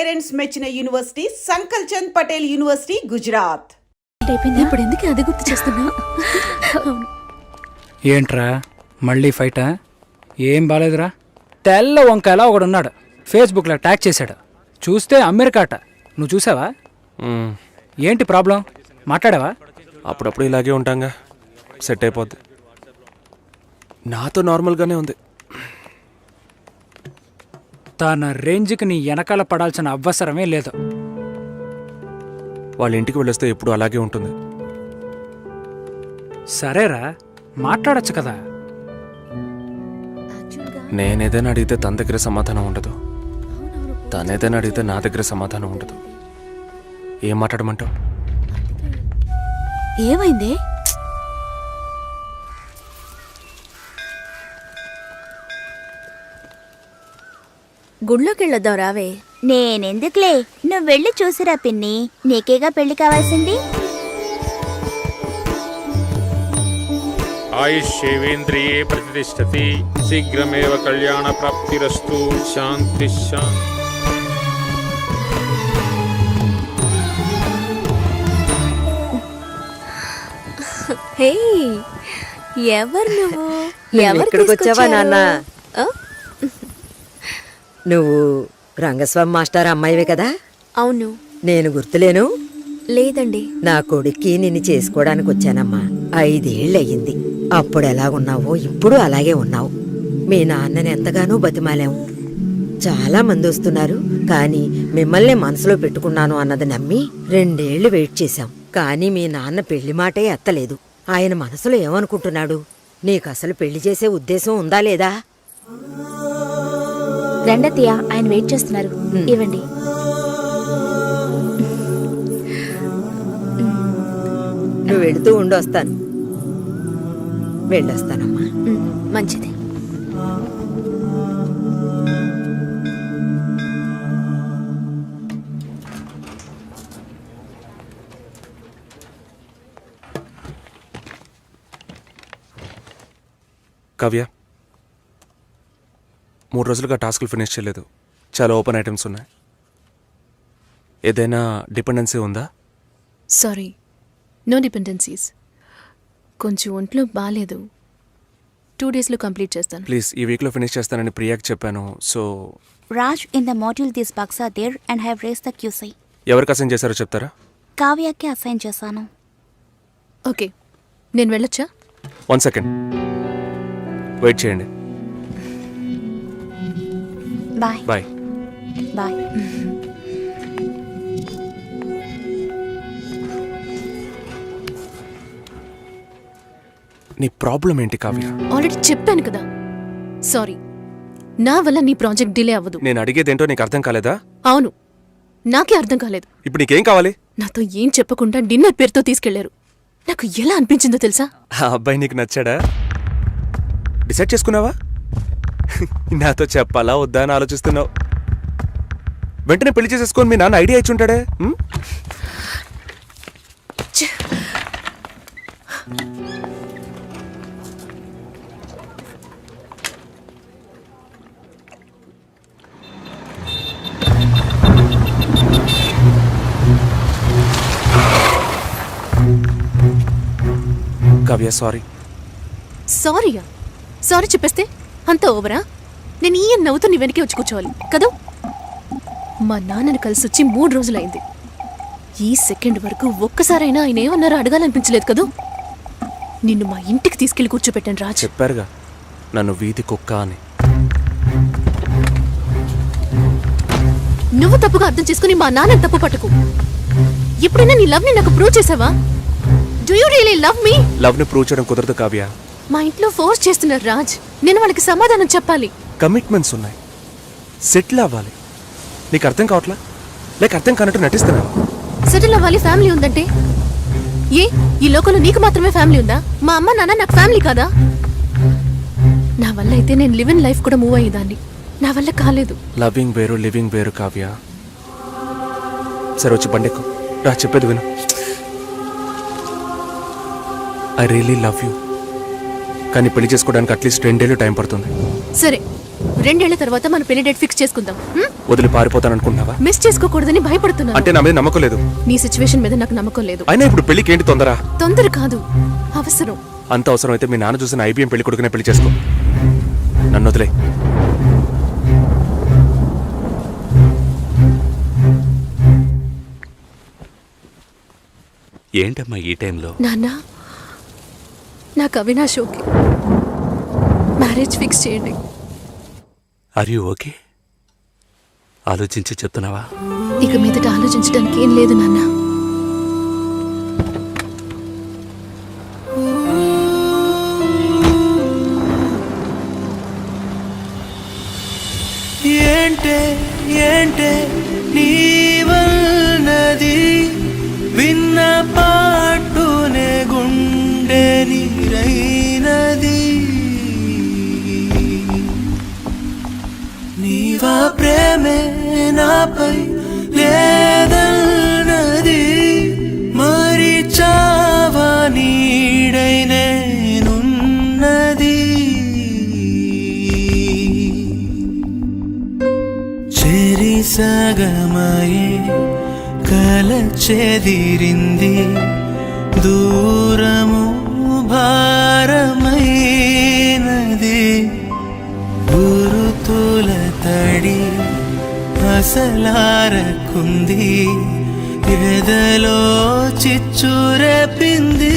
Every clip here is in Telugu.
పేరెంట్స్ మెచ్చిన యూనివర్సిటీ సంకల్ చంద్ పటేల్ యూనివర్సిటీ గుజరాత్. ఇప్పుడు ఎందుకు అది గుర్తు చేస్తున్నా? ఏంట్రా మళ్ళీ ఫైటా? ఏం బాలేదురా. తెల్ల వంకాయలా ఒకడున్నాడు, ఫేస్బుక్లో ట్యాగ్ చేశాడు. చూస్తే అమెరికాట. నువ్వు చూసావా? ఏంటి ప్రాబ్లం? మాట్లాడావా? అప్పుడప్పుడు ఇలాగే ఉంటాంగా, సెట్ అయిపోద్ది. నాతో నార్మల్గానే ఉంది. తన రేంజ్కి నీ వెనకాల పడాల్సిన అవసరమే లేదు. వాళ్ళ ఇంటికి వెళ్ళొస్తే ఎప్పుడు అలాగే ఉంటుంది. సరేరా, మాట్లాడచ్చు కదా. నేనేదైనా అడిగితే తన దగ్గర సమాధానం ఉండదు, తనేదైనా అడిగితే నా దగ్గర సమాధానం ఉండదు. ఏం మాట్లాడమంటావు? ఏమైంది? గుళ్ళోకి వెళ్ళొద్దాం రావే. నేనెందుకులే, నువ్వు వెళ్ళి చూసిరా పిన్ని, నీకేగా పెళ్లి కావాల్సింది. ఆయుష్యేవేంద్రియే ప్రతిష్టతి, శీఘ్రమేవ కళ్యాణ ప్రాప్తిరస్తు. శాంతి శాంతి. హే, ఎవరు నువ్వు? ఎక్కడికి వచ్చావా నాన్న? నువ్వు రంగస్వామి మాస్టర్ అమ్మాయివే కదా? అవును. నేను గుర్తులేను? లేదండి. నా కొడుక్కి నిన్ను చేసుకోవడానికి వచ్చానమ్మా. 5 ఏళ్ళయ్యింది. అప్పుడు ఎలాగున్నావో ఇప్పుడు అలాగే ఉన్నావు. మీ నాన్నని ఎంతగానో బతిమాలాం. చాలా మంది వస్తున్నారు, కానీ మిమ్మల్ని మనసులో పెట్టుకున్నాను అన్నది నమ్మి 2 ఏళ్లు వెయిట్ చేశాం. కానీ మీ నాన్న పెళ్లి మాటే ఎత్తలేదు. ఆయన మనసులో ఏమనుకుంటున్నాడు? నీకసలు పెళ్లి చేసే ఉద్దేశం ఉందా లేదా? రెండతయ్య, ఆయన వెయిట్ చేస్తున్నారు, ఇవ్వండి. నువ్వు వెళుతూ ఉండొస్తాను. వెళ్ళొస్తానమ్మా. మంచిది. కావ్య, 3 రోజులుగా టాస్క్లు ఫినిష్ చేయలేదు. చాలా ఓపెన్ ఐటమ్స్ ఉన్నాయి. ఏదైనా డిపెండెన్సీ ఉందా? Sorry, no dependencies. కొంచెం ఒంట్లో బాగాలేదు. 2 డేస్లో కంప్లీట్ చేస్తాను. ప్లీజ్, ఈ వీక్లో ఫినిష్ చేస్తానని ప్రియాకి చెప్పాను. So Raj, in the module this box are there and have raise the QC. ఎవరికి అసైన్ చేశారో చెప్తారా? కావ్యకి అసైన్ చేశాను. ఓకే, నేను వెళ్ళొచ్చా? 1 సెకండ్ వెయిట్ చేయండి. Bye bye. బాయ్. నీ ప్రాబ్లం ఏంటి కావ్య? ఆల్రెడీ చెప్పాను కదా. సారీ, నా వల్ల నీ ప్రాజెక్ట్ డిలే అవ్వదు. నేను అడిగేదేంటో నీకు అర్థం కాలేదా? అవును, నాకే అర్థం కాలేదు. ఇప్పుడు నీకేం కావాలి? నాతో ఏం చెప్పకుండా డిన్నర్ పేరుతో తీసుకెళ్లారు. నాకు ఎలా అనిపించిందో తెలుసా? ఆ అబ్బాయి నీకు నచ్చాడా? డిసైడ్ చేసుకున్నావా? నాతో చెప్పాలా వద్దా అని ఆలోచిస్తున్నావు. వెంటనే పెళ్లి చేసేసుకొని మీ నాన్న ఐడియా ఇచ్చి ఉంటాడే. కావ్య, సారీ. సారీయా? సారీ చెప్పేస్తే అంత ఓవరా? నేను ఈ నవ్వుతో నీ వెనకే వచ్చి కూర్చోవాలి కదా? మా నాన్నని కలిసి వచ్చి 3 రోజులైంది. ఈ సెకండ్ వరకు ఒక్కసారైనా ఆయన ఏమన్నారో అడగాలనిపించలేదు కదూ? నిన్ను మా ఇంటికి తీసుకెళ్లి కూర్చోపెట్టాను రాజ్. చెప్పారుగా నన్ను వీధి కుక్క అని. నువ్వు తప్పుగా అర్థం చేసుకుని మా నాన్నని తప్పు పట్టుకు. ఎప్పుడైనా నీ లవ్ ని నాకు ప్రూవ్ చేసావా? Do you really love me? Love ని ప్రూవ్ చేయడం కుదరదు కావ్య. మా ఇంట్లో ఫోర్స్ చేస్తున్నారు రాజ్. నేను వాళ్ళకి సమాధానం చెప్పాలి. కమిట్మెంట్స్ ఉన్నాయి, సెటిల్ అవ్వాలి. నీకు అర్థం కావట్లా? లేక అర్థం కానట్టు నటిస్తున్నాను. సెటిల్ అవ్వాలి, ఫ్యామిలీ ఉందంటే ఏ ఈ లోకంలో నీకు మాత్రమే ఫ్యామిలీ ఉందా? మా అమ్మ నాన్న నాకు ఫ్యామిలీ కాదా? నా వల్ల అయితే నేను లివ్ ఇన్ లైఫ్ కూడా మూవ్ అయ్యేదాన్ని. నా వల్ల కాలేదు. లవింగ్ వేరు, లివింగ్ వేరు కావ్య. సరే, వచ్చి బండెక్కు రా, చెప్పేది విను. I really love you. కానీ పెళ్లి చేసుకోవడానికి అట్లీస్ట్ 2 ఏళ్ళు టైం పడుతుంది. సరే, 2 ఏళ్ల తర్వాత మన పెళ్లి డేట్ ఫిక్స్ చేసుకుందాం. వదిలి పారిపోతాననుకుంటున్నావా? మిస్ చేసుకోకూడదని భయపడుతున్నాను. అంటే నా మీద నమ్మకం లేదు. నీ సిచ్యువేషన్ మీద నాకు నమ్మకం లేదు. అయినా ఇప్పుడు పెళ్లికి ఏంటి తొందర? తొందర కాదు, అవసరం. అంత అవసరం అయితే మీ నాన్న చూసిన ఐబీఎం పెళ్లి కొడుకునే పెళ్లి చేసుకో. నన్ను వదిలే. ఏంటమ్మా ఈ టైంలో? నాన్న, నాకు అవినాష్ ఓకే. మ్యారేజ్ ఫిక్స్ చేయండి. Are you okay? ఆలోచించి చెప్తున్నావా? ఇక మీదట ఆలోచించడానికి ఏం లేదు నాన్న. ఏంటే ఏంటే నీవన్నది విన్న పాటునే గుండె నీరైనది. నీవా ప్రేమే నాపై లేదన్నది మరి చావా నీడై నేనున్నది. చెరి సగమయే కల చెదిరింది దూరము భారమైనది. గురుతుల తడి అసలారకుంది ఎదలో చిచ్చురెపింది.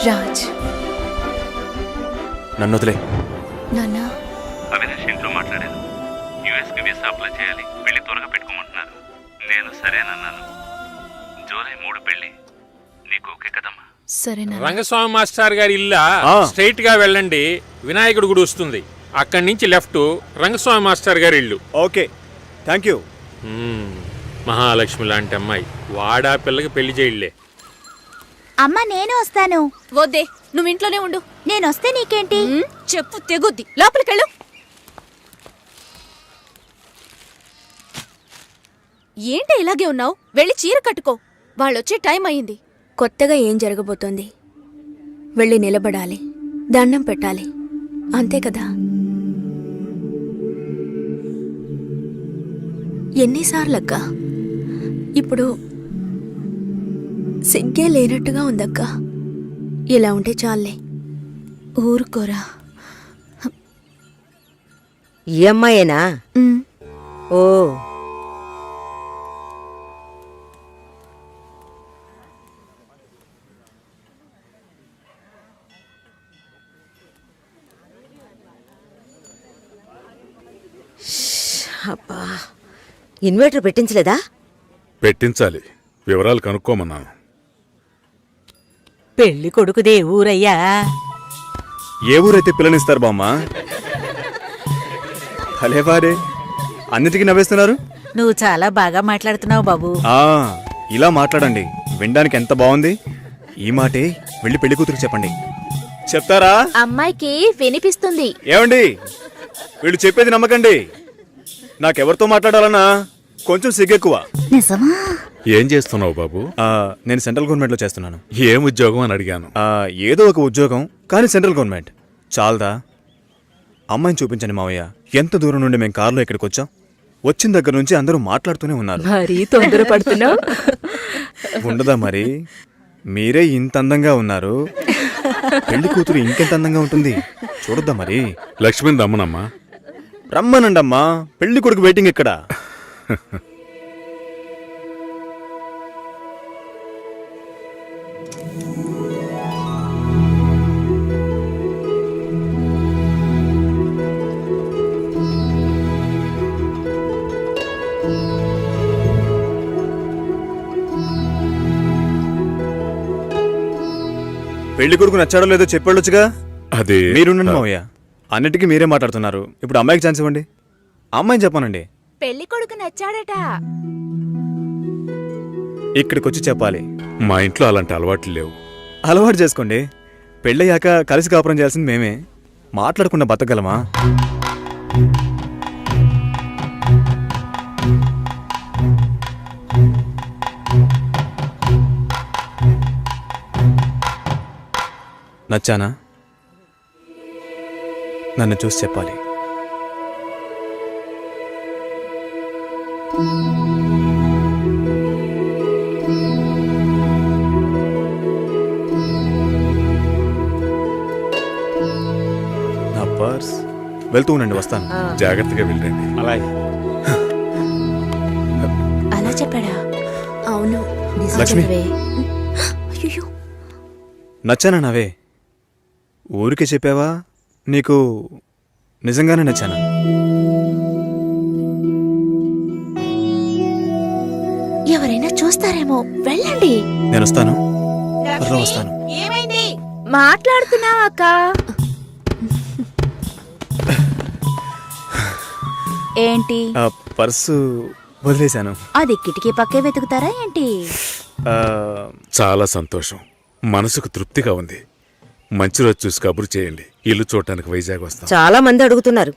రాజ్, నన్ను వదిలే. నాన్న, అవినాష్ ఇంట్లో మాట్లాడాను. యుఎస్కి వీసా అప్లై చేయాలి, పెళ్లి త్వరగా పెట్టుకోమంటున్నారు. నేను సరేనన్నాను. జూలై 3 పెళ్లి. నీకు ఓకే కదమ్మా? సరే నాన్న. రంగస్వామి మాస్టర్ గారి ఇల్లా స్ట్రైట్ గా వెళ్ళండి, వినాయకుడి గుడి వస్తుంది. అక్కడి నుంచి లెఫ్ట్ రంగస్వామి మాస్టర్ గారి ఇల్లు. Okay, thank you. మహాలక్ష్మి లాంటి అమ్మాయి, వాడా పిల్లకి పెళ్లి చేయలే. అమ్మ నేను వస్తాను. వద్దే, నువ్వు ఇంట్లోనే ఉండు. నేను వస్తే నీకేంటి? చెప్పు తెగుద్ది. లోపలికెళ్ళు. ఏంటి ఇలాగే ఉన్నావు? వెళ్ళి చీర కట్టుకో. వాళ్ళొచ్చే టైం అయింది. కొత్తగా ఏం జరగబోతోంది? వెళ్ళి నిలబడాలి, దండం పెట్టాలి, అంతే కదా. ఎన్నిసార్లక్కా? ఇప్పుడు సిగ్గే లేనట్టుగా ఉందక్కా. ఇలా ఉంటే చాలే. ఊరుకోరా. ఈ అమ్మాయేనా? ఓ, అబ్బా, ఇన్వర్టర్ పెట్టించలేదా? పెట్టించాలి, వివరాలు కనుక్కోమన్నాను. పెళ్లి కొడుకుదే ఊరయ్యా? ఏ ఊరైతే పిల్లనిస్తారు బామ్మ? భలేవారే, అన్నిటికీ నవ్వేస్తున్నారు. నువ్వు చాలా బాగా మాట్లాడుతున్నావు బాబు. ఇలా మాట్లాడండి, వినడానికి ఎంత బాగుంది. ఈ మాటే వెళ్ళి పెళ్లి కూతురికి చెప్పండి. చెప్తారా? అమ్మాయికి వినిపిస్తుంది. ఏమండి, వీళ్ళు చెప్పేది నమ్మకండి. నాకెవరితో మాట్లాడాలన్నా కొంచెం సిగ్గెక్కువ. నిజమా? ఏం చేస్తున్నావు బాబు? నేను సెంట్రల్ గవర్నమెంట్లో చేస్తున్నాను. ఏం ఉద్యోగం అని అడిగాను. ఏదో ఒక ఉద్యోగం, కానీ సెంట్రల్ గవర్నమెంట్. చాలదా? అమ్మాయిని చూపించండి మావయ్య. ఎంత దూరం నుండి మేము కారులో ఇక్కడికి వచ్చాం. వచ్చిన దగ్గర నుంచి అందరూ మాట్లాడుతూనే ఉన్నారు. మరీ తొందరపడుతున్నావు. ఉండదా మరి? మీరే ఇంత అందంగా ఉన్నారు, పెళ్లి కూతురు ఇంకెంత అందంగా ఉంటుంది చూడొద్దా మరి? లక్ష్మిని రమ్మనమ్మా. రమ్మనండమ్మా, పెళ్లి కొడుకు వెయిటింగ్ ఇక్కడ. పెళ్లి కొడుకు నచ్చాడో లేదో చెప్పాడొచ్చుగా. అది మీరుండండి మావయ్య, అన్నిటికీ మీరే మాట్లాడుతున్నారు. ఇప్పుడు అమ్మాయికి ఛాన్స్ ఇవ్వండి. అమ్మాయిని చెప్పానండి. పెళ్లి కొడుకు నచ్చాడట. ఇక్కడికి వచ్చి చెప్పాలి. మా ఇంట్లో అలాంటి అలవాట్లు లేవు. అలవాటు చేసుకోండి. పెళ్ళయ్యాక కలిసి కాపురం చేయాల్సింది మేమే. మాట్లాడకుండా బతకగలమా? నచ్చానా? నన్ను చూసి చెప్పాలి. నా పర్స్ వెళ్తూ ఉండండి, వస్తాను. జాగ్రత్తగా వెళ్ళండి. అలాగే. అలా చెప్పాడా? అవును. లక్ష్మి. అయ్యో, నచ్చానా నావే? ఊరికే చెప్పావా? నీకు నిజంగానే నచ్చానా? ఎవరైనా చూస్తారేమో, వెళ్ళండి. నేను వస్తాను. త్వరలో వస్తాను. ఏమైంది? మాట్లాడుతున్నావా అక్క? ఏంటి? ఆ పర్సు వదిలేశాను. అది కిటికీ పక్కే వెతుకుతారా ఏంటి? ఆ, చాలా సంతోషం. మనసుకు తృప్తిగా ఉంది. మంచి రోజు చూసి కబురు చేయండి. ఇల్లు చూడటానికి వైజాగ్ వస్తాం. చాలా మంది అడుగుతున్నారు.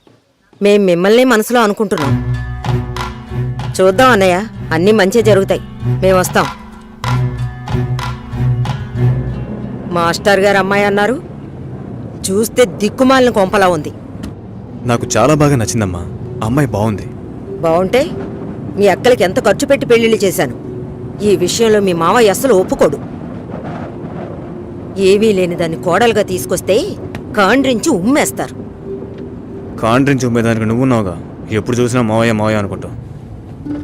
మేం మిమ్మల్ని మనసులో అనుకుంటున్నాం. చూద్దాం అన్నయ్య, అన్నీ మంచి జరుగుతాయి. మేము వస్తాం. మాస్టర్ గారు అమ్మాయి అన్నారు. చూస్తే దిక్కుమాలిన కొంపలా ఉంది. నాకు చాలా బాగా నచ్చిందమ్మా. అమ్మాయి బాగుంది. బాగుంటే మీ అక్కలకి ఎంత ఖర్చు పెట్టి పెళ్లిళ్ళు చేశాను. ఈ విషయంలో మీ మావయ్య అస్సలు ఒప్పుకోడు. ఏవీ లేని దాన్ని కోడలుగా తీసుకొస్తే కాండ్రించి ఉమ్మేస్తారు. కాండ్రించి ఉమ్మేదానికి నువ్వున్నావుగా. ఎప్పుడు చూసినా మావయ్య మావయ్య అనుకుంటావు.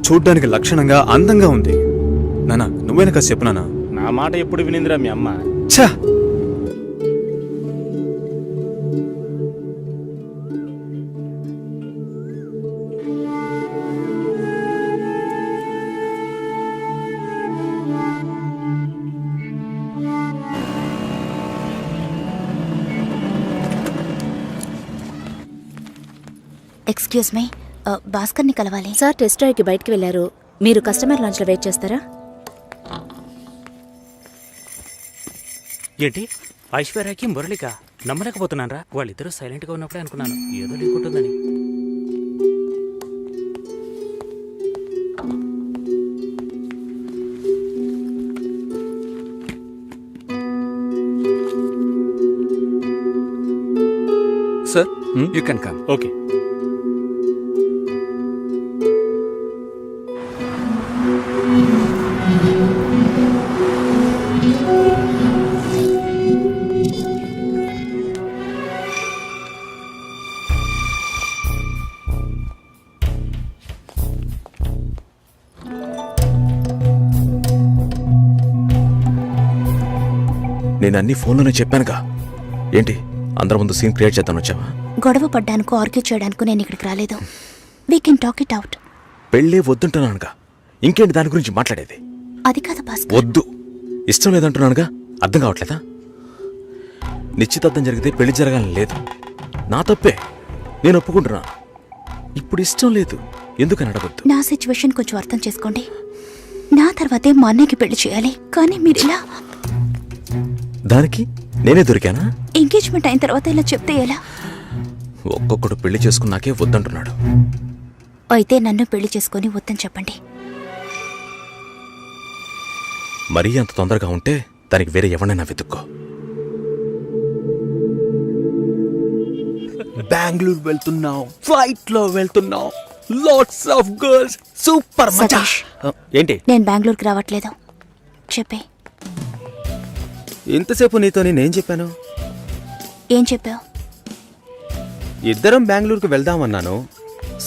చూడ్డానికి లక్షణంగా అందంగా ఉంది. నానా, నువ్వేనా కాస్త చెప్పు నానా. నా మాట ఎప్పుడు వినిందిరా మీ అమ్మ? ఛా! ఎక్స్క్యూజ్ మీ, భాస్కర్ని కలవాలి. సార్ టెస్ట్ డ్రైవ్కి బయటికి వెళ్ళారు. మీరు కస్టమర్ లాంచ్లో వెయిట్ చేస్తారా? ఏంటి ఐశ్వర్యకి మురళిక? నమ్మలేకపోతున్నానరా. వాళ్ళిద్దరూ సైలెంట్గా ఉన్నప్పుడే అనుకున్నాను ఏదో లేకుంటుందని. Sir, you can come. Okay. నేను అన్ని ఫోన్లోనే చెప్పానుగా. ఏంటి అందరి ముందు సీన్ క్రియేట్ చేద్దాను వచ్చావా? గొడవ పడ్డానుకో, ఆర్గ్యూ చేయడానికి నేను ఇక్కడికి రాలేదు. We can talk it out. పెళ్ళే వద్దుంటున్నానుగా, ఇంకేంటి దాని గురించి మాట్లాడేది? అది కాదు భాస్కర్. వద్దు, ఇష్టం లేదంటున్నానుగా. అర్థం కావట్లేదా? నిశ్చితార్థం జరిగితే పెళ్లి జరగాలని లేదు. నా తప్పే, నేను ఒప్పుకుంటున్నా. ఇప్పుడు ఇష్టం లేదు, ఎందుకని అడగొద్దు. నా సిచ్యువేషన్ కొంచెం అర్థం చేసుకోండి. నా తర్వాతే మా అన్నయ్యకి పెళ్లి చేయాలి. కానీ మీరు ఇలా దానికి నేనే దొరికానా? ఎంగేజ్మెంట్ అయిన తర్వాత ఇలా చెప్తే ఎలా? ఒక్కొక్కడు పెళ్లి చేసుకున్నాకే వద్దంటున్నాడు. అయితే నన్ను పెళ్లి చేసుకొని వద్దని చెప్పండి. మరీ అంత తొందరగా ఉంటే దానికి వేరే ఎవరినైనా వెతుక్కో. బెంగళూరు వెళ్తున్నావు, ఫ్లైట్ లో వెళ్తున్నావు, లాట్స్ ఆఫ్ గర్ల్స్, సూపర్ మజా. సతీష్, ఏంటి? నేను బెంగళూరుకి రావట్లేదు. చెప్పే. ఇంతసేపు నీతో నేనేం చెప్పాను? ఏం చెప్పావు? ఇద్దరం బెంగళూరుకు వెళ్దామన్నాను,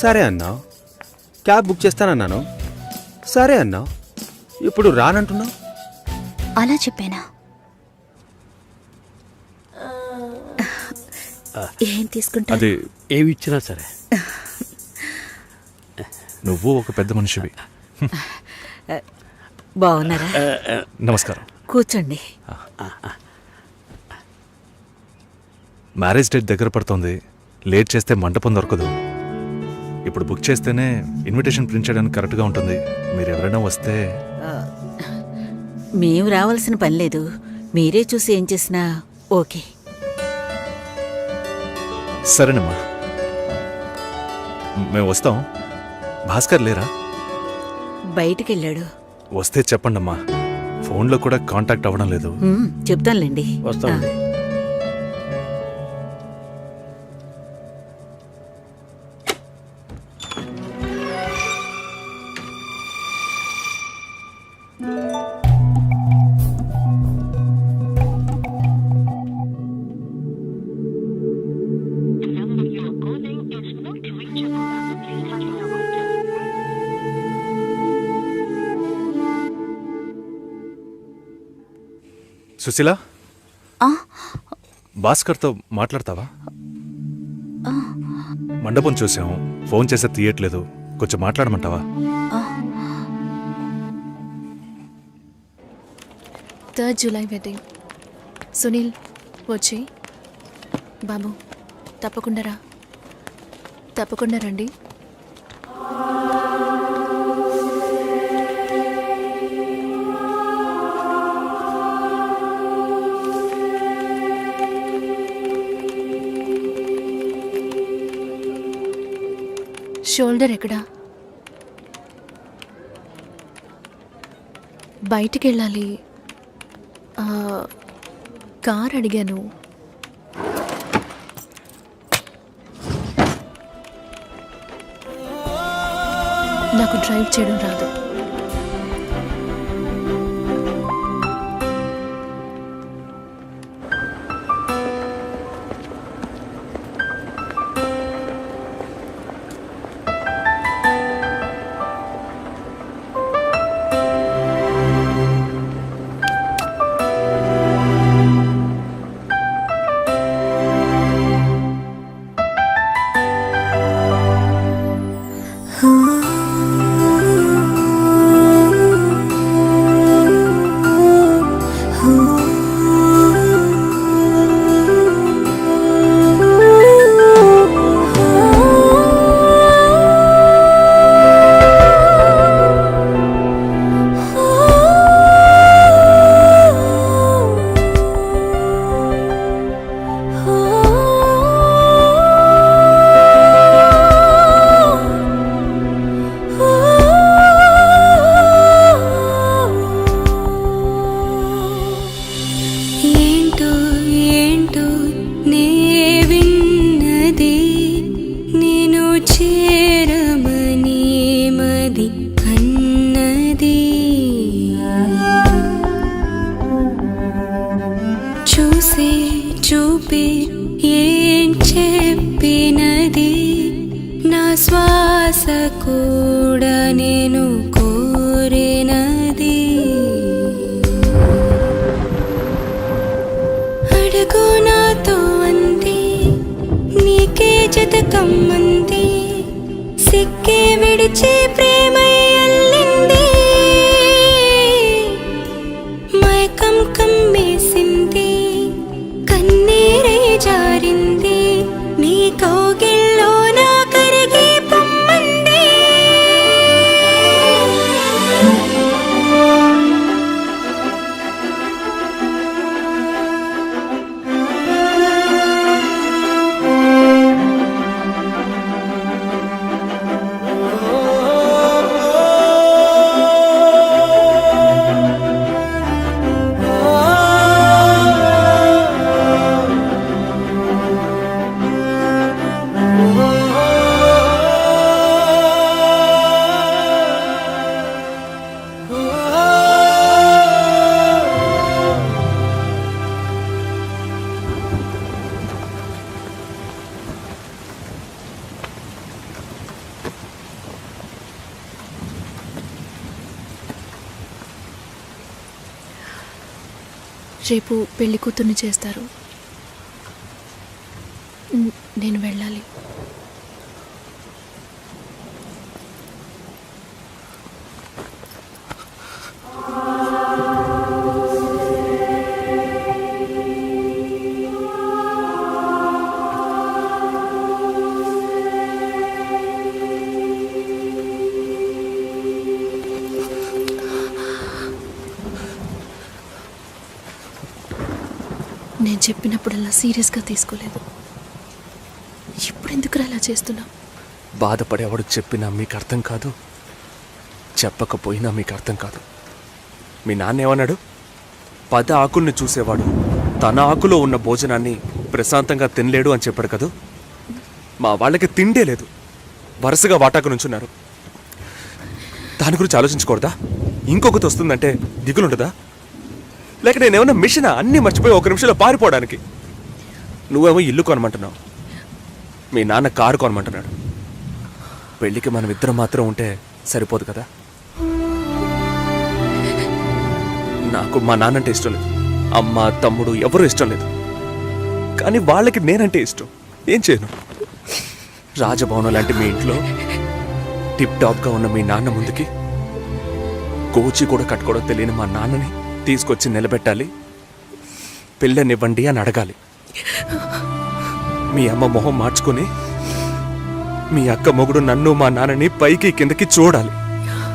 సరే అన్నావు. క్యాబ్ బుక్ చేస్తానన్నాను, సరే అన్నావు. ఇప్పుడు రానంటున్నావు. అలా చెప్పానా? ఏం తీసుకుంటా? అది ఏమి ఇచ్చినా సరే. నువ్వు ఒక పెద్ద మనిషివి. బాగున్నారా? నమస్కారం. కూర్చోండి. మ్యారేజ్ డేట్ దగ్గర పడుతోంది. లేట్ చేస్తే మంటపం దొరకదు. ఇప్పుడు బుక్ చేస్తేనే ఇన్విటేషన్ ప్రింట్ చేయడానికి కరెక్ట్గా ఉంటుంది. మీరు ఎవరైనా వస్తే మేము రావాల్సిన పని లేదు. మీరే చూసి ఏం చేసినా ఓకే. సరేనమ్మా, మేము వస్తాం. భాస్కర్ లేరా? బయటికెళ్ళాడు. వస్తే చెప్పండమ్మా. ఫోన్లో కూడా కాంటాక్ట్ అవ్వడం లేదు. చెప్తానులేండి. వస్తామండి. సుశీల, భాస్కర్తో మాట్లాడతావా? మండపం చూసాం, ఫోన్ చేస్తే తీయట్లేదు. కొంచెం మాట్లాడమంటావా? 3rd July wedding. సునీల్ వచ్చి బాబు తప్పకుండా రండి. షోల్డర్ ఎక్కడా? బయటికి వెళ్ళాలి. కార్ అడిగాను. నాకు డ్రైవ్ చేయడం రాదు. చూపి ఏం చెప్పినది, నా శ్వాస కూడా నేను కోరినది. అడుగు నాతో అంది, నీకే జతకమ్మంది, సిక్కే విడిచి ప్రేమై అల్లింది, మైకం కమ్మేసింది, కన్నీరై జారింది, నీ కౌగిల్లో నా కరిగి పొమ్మంది. రేపు పెళ్లి కూతుర్ని చేస్తారు. నేను వెళ్ళాలి. నేను చెప్పినప్పుడల్లా సీరియస్గా తీసుకోలేదు. ఇప్పుడు ఎందుకురా అలా చేస్తున్నావు? బాధపడేవాడు చెప్పినా మీకు అర్థం కాదు, చెప్పకపోయినా మీకు అర్థం కాదు. మీ నాన్న ఏమన్నాడు? 10 ఆకుల్ని చూసేవాడు తన ఆకులో ఉన్న భోజనాన్ని ప్రశాంతంగా తినలేడు అని చెప్పాడు కదా. మా వాళ్ళకి తిండే లేదు, వరుసగా వాటాకు నుంచున్నారు. దాని గురించి ఆలోచించకూడదా? ఇంకొకటి వస్తుందంటే దిగులుండదా? లేక నేనేమన్నా మిషనా అన్నీ మర్చిపోయి 1 నిమిషంలో పారిపోవడానికి? నువ్వేమో ఇల్లు కొనమంటున్నావు, మీ నాన్న కారు కొనమంటున్నాడు. పెళ్ళికి మనం ఇద్దరం మాత్రం ఉంటే సరిపోదు కదా. నాకు మా నాన్నంటే ఇష్టం లేదు, అమ్మ తమ్ముడు ఎవరూ ఇష్టం లేదు. కానీ వాళ్ళకి నేనంటే ఇష్టం. ఏం చేయను? రాజభవనం లాంటి మీ ఇంట్లో టిప్ టాప్గా ఉన్న మీ నాన్న ముందుకి కోచి కూడా కట్టుకోవడం తెలియని మా నాన్నని తీసుకొచ్చి నిలబెట్టాలి, పిల్లనివ్వండి అని అడగాలి. మీ అమ్మ మొహం మార్చుకొని మీ అక్క మొగుడు నన్ను మా నాన్నని పైకి కిందకి చూడాలి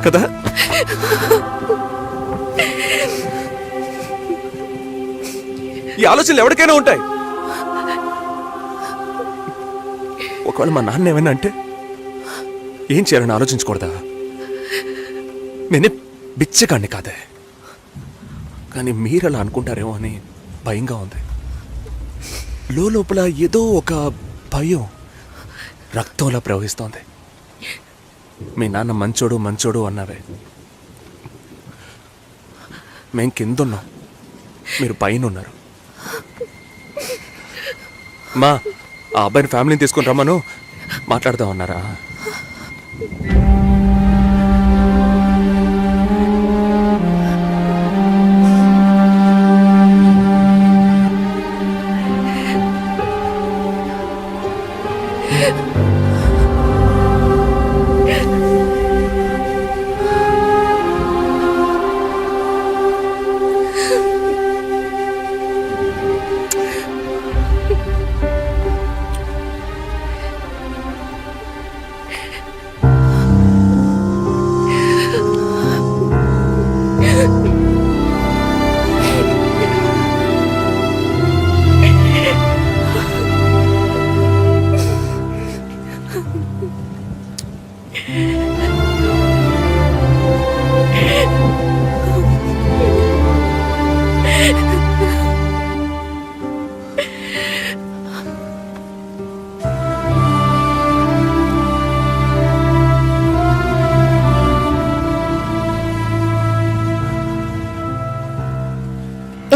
కదా. ఈ ఆలోచనలు ఎవరికైనా ఉంటాయి. ఒకవేళ మా నాన్న ఏమైనా అంటే ఏం చేయాలని ఆలోచించకూడదా? నేనే బిచ్చగాడిని కాదే, కానీ మీరు అలా అనుకుంటారేమో అని భయంగా ఉంది. లోపల ఏదో ఒక భయం రక్తంలా ప్రవహిస్తోంది. మీ నాన్న మంచోడు మంచోడు అన్నావే, మేం కిందున్నాం, మీరు పైన ఉన్నారు. మా ఆ అబ్బాయిని ఫ్యామిలీని తీసుకుని రమ్మను మాట్లాడదామన్నారా?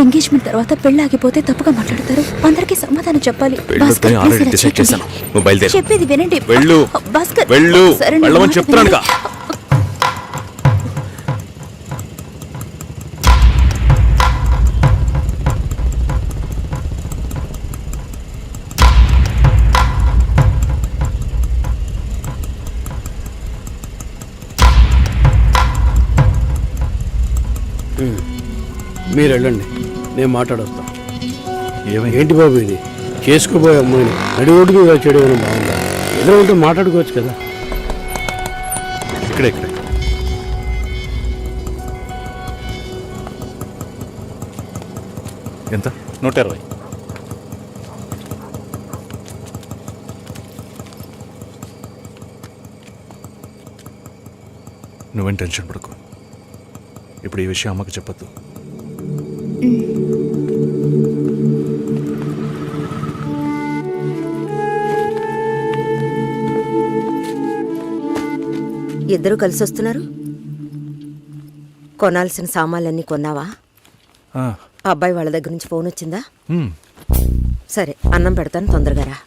ఎంగేజ్మెంట్ తర్వాత పెళ్లి ఆగిపోతే తప్పుగా మాట్లాడతారు. అందరికీ సమాధానం చెప్పాలి. పెళ్ళొద్దని ఆల్రెడీ డిసైడ్ చేశాను. నువ్వు బయలుదేరు. చెప్పేది వినండి. వెళ్ళు. భాస్కర్, వెళ్ళు. సరే, నేను వెళ్ళమని మాట చెప్తున్నానుగా. వినండి. మీరు వెళ్ళండి, నేను మాట్లాడొస్తా. ఏంటి బాబు ఇది? చేసుకోబోయే అమ్మాయిని నడి ఒడ్డుకు చేయడం ఏమైనా బాగుందా? ఏదో ఉంటే మాట్లాడుకోవచ్చు కదా. ఇక్కడే ఎంత? 120. నువ్వేం టెన్షన్ పడకు. ఇప్పుడు ఈ విషయం అమ్మకి చెప్పొద్దు. ఇద్దరు కలిసి వస్తున్నారు. కొనాల్సిన సామాన్లన్నీ కొన్నావా? అబ్బాయి వాళ్ళ దగ్గర నుంచి ఫోన్ వచ్చిందా? సరే, అన్నం పెడతాను, తొందరగా రా.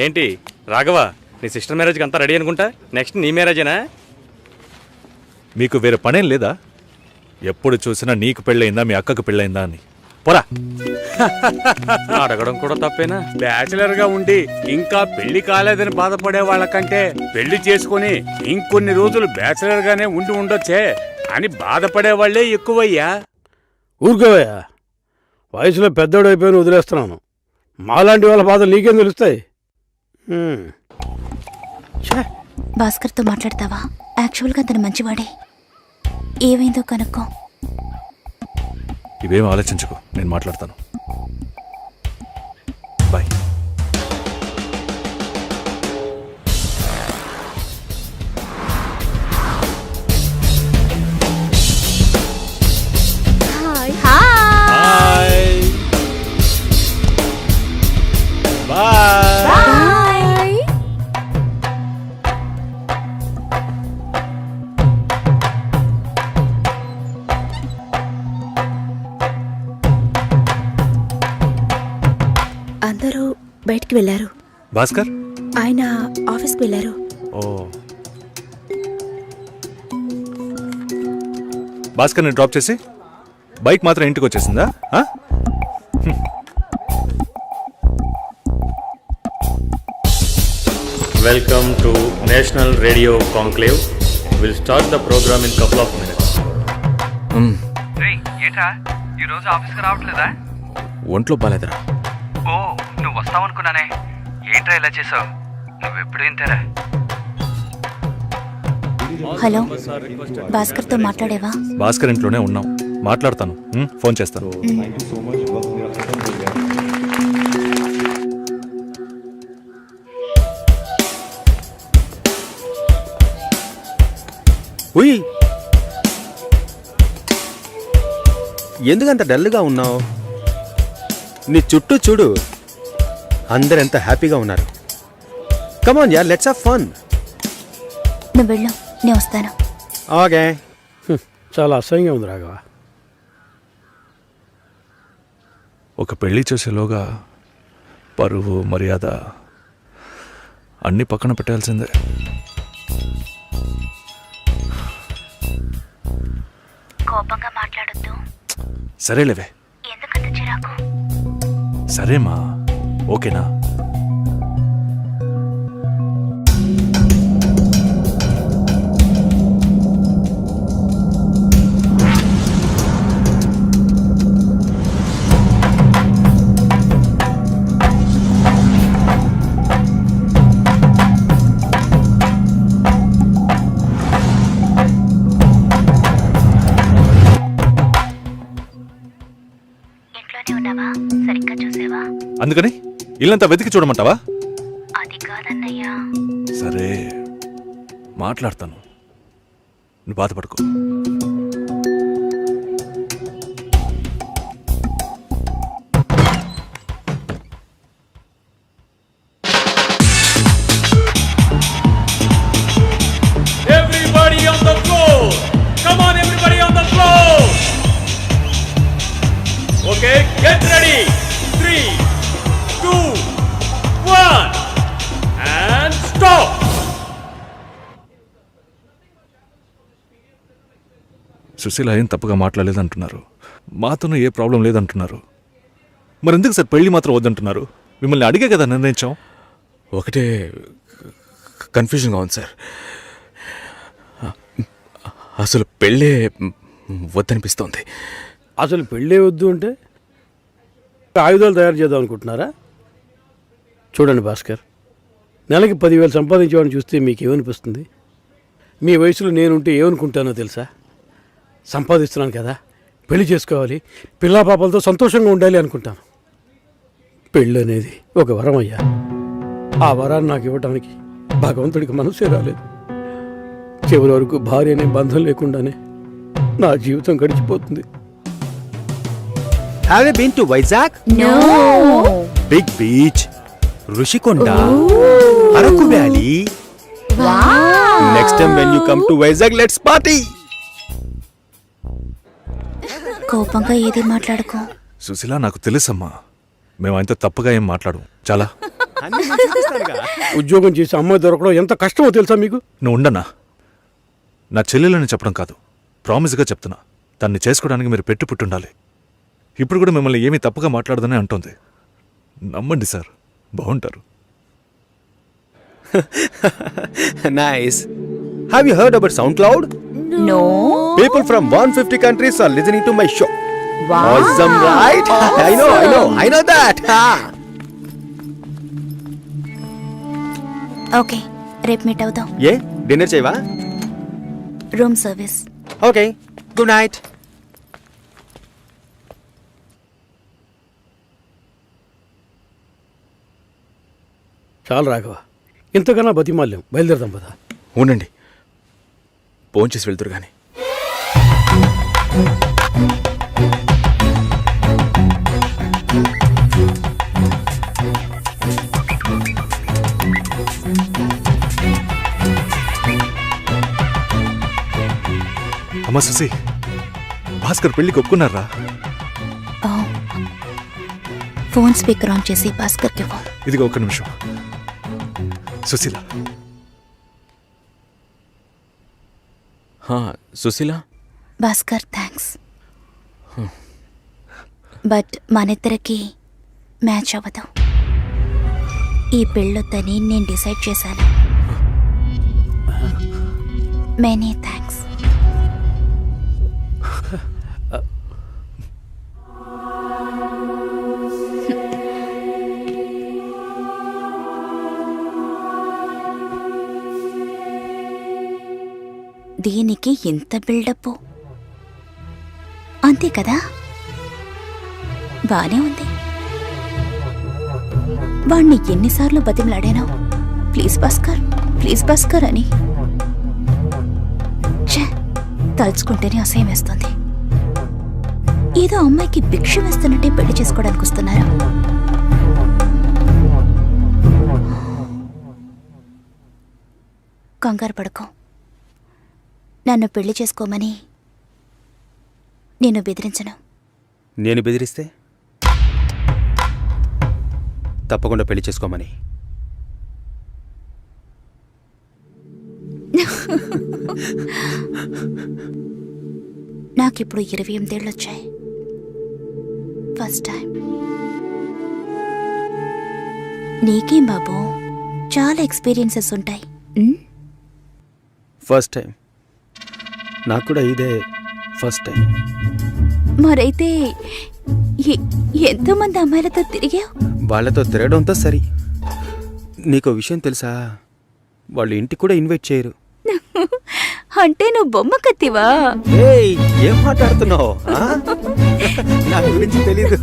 ఏంటి రాఘవ, నీ సిస్టర్ మ్యారేజ్కి అంతా రెడీ అనుకుంటా? నెక్స్ట్ నీ మ్యారేజేనా? మీకు వేరే పనేం లేదా? ఎప్పుడు చూసినా నీకు పెళ్ళయిందా, మీ అక్కకు పెళ్ళయిందా అని. పోరా. అడగడం కూడా తప్పేనా? బ్యాచిలర్ గా ఉండి ఇంకా పెళ్లి కాలేదని బాధపడే వాళ్ళకంటే పెళ్లి చేసుకుని ఇంకొన్ని రోజులు బ్యాచిలర్ గానే ఉండి ఉండొచ్చే అని బాధపడే వాళ్లే ఎక్కువయ్యా. ఊరుకోవయ్యా, వయసులో పెద్దోడు అయిపోయిన వదిలేస్తున్నాను. మాలాంటి వాళ్ళ బాధలు నీకేం తెలుస్తాయి? భాస్కర్తో మాట్లాడతావా? యాక్చువల్గా అతను మంచివాడే. ఏమైందో కనుక్కో. ఇవేం ఆలోచించుకో, నేను మాట్లాడతాను. బాయ్. అందరూ బయటికి వెళ్ళారు. భాస్కర్ ఆయన ఆఫీస్కి వెళ్ళారు. ఓ భాస్కర్ని డ్రాప్ చేసి బైక్ మాత్రం ఇంటికి వచ్చేసిందా? Welcome to national radio conclave. Will start the program in couple of minutes. ఏంట్రా ఈరోజు ఆఫీస్కి రావట్లేదా? ఒంట్లో బాలేదురా. ఓ నువ్వు వస్తావనుకున్నానే. ఏంట్రా ఇలా చేసావు? నువ్వెప్పుడు ఇంతేరా? హలో, భాస్కర్తో మాట్లాడేవా? భాస్కర్ ఇంట్లోనే ఉన్నాం, మాట్లాడతాను. ఫోన్ చేస్తాను. ఉయ్, ఎందుకంత డల్గా ఉన్నావు? నీ చుట్టూ చూడు, అందరు ఎంత హ్యాపీగా ఉన్నారు. కమాన్ యార్, లెట్స్ హావ్ ఫన్. నువ్వు వెళ్ళు, నేను వస్తాను. ఓకే. చాలా అసహ్యంగా ఉంది రాఘవ. ఒక పెళ్లి చేసేలోగా పరువు మర్యాద అన్నీ పక్కన పెట్టాల్సిందే. కోపంగా మాట్లాడొద్దు. సరేలేవే. ఎందుకంత చిరాకు? సరేమా, ఓకేనా? అందుకని ఇల్లంతా వెతికి చూడమంటావా? అది కాదన్నయ్యా. సరే, మాట్లాడతాను, నువ్వు బాధపడుకో. Everybody on the floor! Come on, everybody on the floor! Okay, get ready! 3, 2, 1, and stop! Susheela ఏం తప్పుగా మాట్లాడలేదంటున్నారు, మాతోనూ ఏ ప్రాబ్లం లేదంటున్నారు. మరి ఎందుకు సార్ పెళ్లి మాత్రం వద్దంటున్నారు? మిమ్మల్ని అడిగే కదా నిర్ణయించాం. ఒకటే కన్ఫ్యూజన్గా ఉంది సార్. అసలు పెళ్ళే వద్దనిపిస్తోంది. అసలు పెళ్ళే వద్దు అంటే ఆయుధాలు తయారు చేద్దాం అనుకుంటున్నారా? చూడండి భాస్కర్, నెలకి 10,000 సంపాదించేవాడిని చూస్తే మీకేమనిపిస్తుంది? మీ వయసులో నేనుంటే ఏమనుకుంటానో తెలుసా? సంపాదిస్తున్నాను కదా, పెళ్లి చేసుకోవాలి, పిల్లా పాపలతో సంతోషంగా ఉండాలి అనుకుంటాను. పెళ్ళి అనేది ఒక వరం అయ్యా. ఆ వరాన్ని నాకు ఇవ్వడానికి భగవంతుడికి మనసే రాలేదు. చివరి వరకు భార్య అనే బంధం లేకుండానే నా జీవితం గడిచిపోతుంది. Have you been to Vizag? No. Big beach, Rushikonda, Araku Valley. Wow. Next time when you come to Vizag, let's party. కోపంగా ఏది మాట్లాడుకో. సుశీల, నాకు తెలుసమ్మా, మేము ఆయనతో తప్పుగా ఏం మాట్లాడు. చాలా ఉద్యోగం చేసి అమ్మాయి దొరకడం ఎంత కష్టమో తెలుసా మీకు? నువ్వు ఉండనా? నా చెల్లెలని చెప్పడం కాదు, ప్రామిస్గా చెప్తున్నా, తన్ని చేసుకోవడానికి మీరు పెట్టి పుట్టుండాలి. ఇప్పుడు కూడా మిమ్మల్ని ఏమీ తప్పుగా మాట్లాడదని అంటోంది. నమ్మండి సార్, బాగుంటారు. Nice. Have you heard about SoundCloud? No. People from 150 countries are listening to my show. Wow. Awesome, right? I know that. Okay, రేపు మీట్ అవుదాం. ఏ డిన్నర్ చేయవా? Room service. Okay, good night. చాలు రాఘవ, ఇంతకన్నా బతిమాల్యం. బయలుదేరదాం పదా. ఉండండి, భోంచేసి వెళ్తురు కానీ. అమ్మా సుసి, భాస్కర్ పెళ్లికి ఒప్పుకున్నారా? ఫోన్ స్పీకర్ ఆన్ చేసి భాస్కర్కి ఫోన్. ఇదిగో ఒక్క నిమిషం. సుశీల. సుశీల. భాస్కర్ థ్యాంక్స్, బట్ మనిద్దరికి మ్యాచ్ అవ్వదు. ఈ పెళ్ళొద్దని నేను డిసైడ్ చేశాను. Many thanks. దీనికి ఇంత బిల్డప్ అంతే కదా? బానే ఉంది. వాణ్ణి ఎన్నిసార్లు బతిమలాడాను, ప్లీజ్ భాస్కర్, ప్లీజ్ భాస్కర్ అని. ఛే, తలుచుకుంటేనే అసహ్యం వేస్తుంది. ఏదో అమ్మాయికి భిక్ష వేస్తున్నట్టే పెళ్లి చేసుకోవడానికి వస్తున్నారు. కంగారు పడుకో. నన్ను పెళ్లి చేసుకోమని నేను బెదిరించను. నేను బెదిరిస్తే తప్పకుండా పెళ్లి చేసుకోమని. నాకిప్పుడు 28 ఏళ్ళు వచ్చాయి. First time. నీకేం బాబు, చాలా ఎక్స్పీరియన్సెస్ ఉంటాయి. First time. నాకు కూడా ఇదే ఫస్ట్ టైం. మరైతే ఎంతోమంది అమ్మాయిలతో తిరిగావు? వాళ్ళతో తిరగడంతో సరి. నీకో విషయం తెలుసా, వాళ్ళు ఇంటికి కూడా ఇన్వైట్ చేయరు. అంటే నువ్వు బొమ్మ కత్తివా? ఏయ్, ఏం మాట్లాడుతున్నావు? నా గురించి తెలీదు.